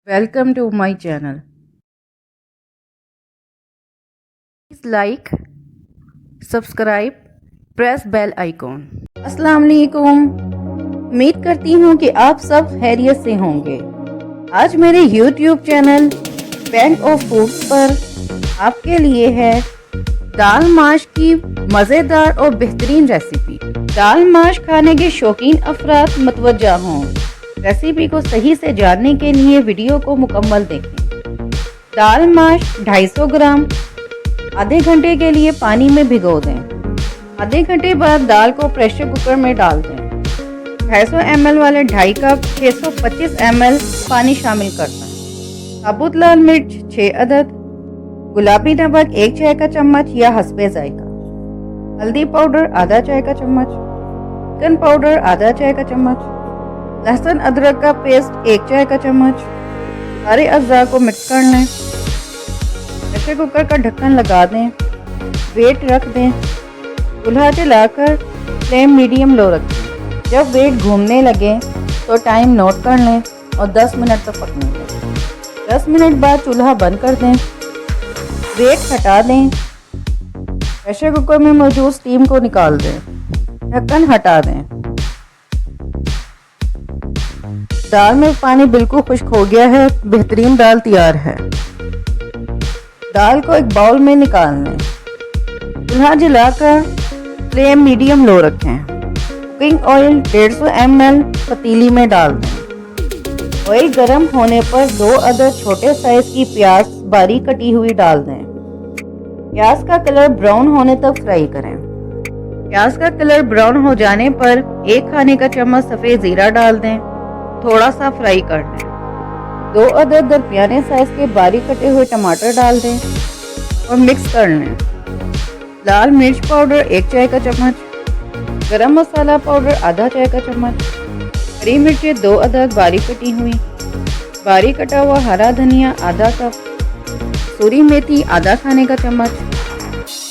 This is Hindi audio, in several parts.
Welcome to my channel. Please like, subscribe, press bell icon. अस्सलाम वालेकुम। उम्मीद करती हूँ कि आप सब खैरियत से होंगे। आज मेरे YouTube channel bank of foods पर आपके लिए है दाल माश की मज़ेदार और बेहतरीन रेसिपी। दाल माश खाने के शौकीन अफराद मतवज्जा हों। रेसिपी को सही से जानने के लिए वीडियो को मुकम्मल देखें। दाल माश 250 ग्राम आधे घंटे के लिए पानी में भिगो दें। आधे घंटे बाद दाल को प्रेशर कुकर में डाल दें। 250 ml वाले 2.5 कप 625 ml पानी शामिल करना है। साबुत लाल मिर्च 6 अदद, गुलाबी नमक 1 चाय का चम्मच या हस्बे जायका, हल्दी पाउडर आधा चाय का चम्मच, चिकन पाउडर आधा चाय का चम्मच, लहसुन अदरक का पेस्ट 1 चाय का चम्मच। सारे अज्जा को मिक्स कर लें। प्रेशर कुकर का ढक्कन लगा दें, वेट रख दें। चूल्हा जलाकर फ्लेम मीडियम लो रखें। जब वेट घूमने लगे तो टाइम नोट कर लें और 10 मिनट तक पकने दें। 10 मिनट बाद चूल्हा बंद कर दें, वेट हटा दें। प्रेशर कुकर में मौजूद स्टीम को निकाल दें, ढक्कन हटा दें। दाल में पानी बिल्कुल खुश्क हो गया है, बेहतरीन दाल तैयार है। दाल को एक बाउल में निकाल लें। चूल्हा जलाकर फ्लेम मीडियम लो रखें। कुकिंग ऑयल 150 ml पतीली में डाल दें। ऑयल गर्म होने पर 2 अदद छोटे साइज की प्याज बारीक कटी हुई डाल दें। प्याज का कलर ब्राउन होने तक फ्राई करें। प्याज का कलर ब्राउन हो जाने पर 1 खाने का चम्मच सफ़ेद ज़ीरा डाल दें। थोड़ा सा फ्राई कर लें। 2 अदद दरमियाने साइज के बारीक कटे हुए टमाटर डाल दें और मिक्स कर लें। लाल मिर्च पाउडर 1 चाय का चम्मच, गरम मसाला पाउडर आधा चाय का चम्मच, हरी मिर्चें 2 अदद बारीक कटी हुई, बारीक कटा हुआ हरा धनिया आधा कप, सूरी मेथी आधा खाने का चम्मच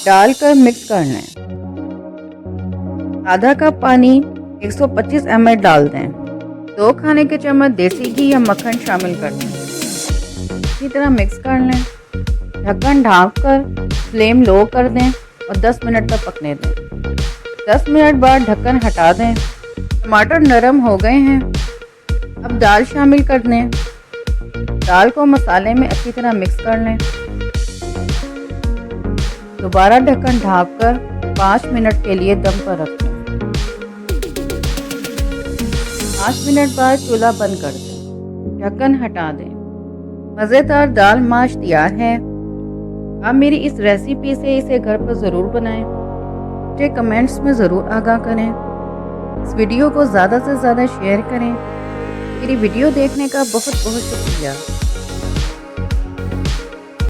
डालकर मिक्स कर लें। आधा कप पानी 125 ml डाल दें। 2 खाने के चम्मच देसी घी या मक्खन शामिल कर दें। इसी तरह मिक्स कर लें। ढक्कन ढाँप कर फ्लेम लो कर दें और 10 मिनट तक पकने दें। 10 मिनट बाद ढक्कन हटा दें। टमाटर नरम हो गए हैं। अब दाल शामिल कर दें। दाल को मसाले में अच्छी तरह मिक्स कर लें। दोबारा ढक्कन ढाँप कर 5 मिनट के लिए दम पर रख दें। 5 मिनट बाद चूल्हा बंद कर दें, ढक्कन हटा दें। मज़ेदार दाल माश तैयार है। आप मेरी इस रेसिपी से इसे घर पर ज़रूर बनाएं। मुझे कमेंट्स में ज़रूर आगाह करें। इस वीडियो को ज़्यादा से ज़्यादा शेयर करें। मेरी वीडियो देखने का बहुत बहुत शुक्रिया।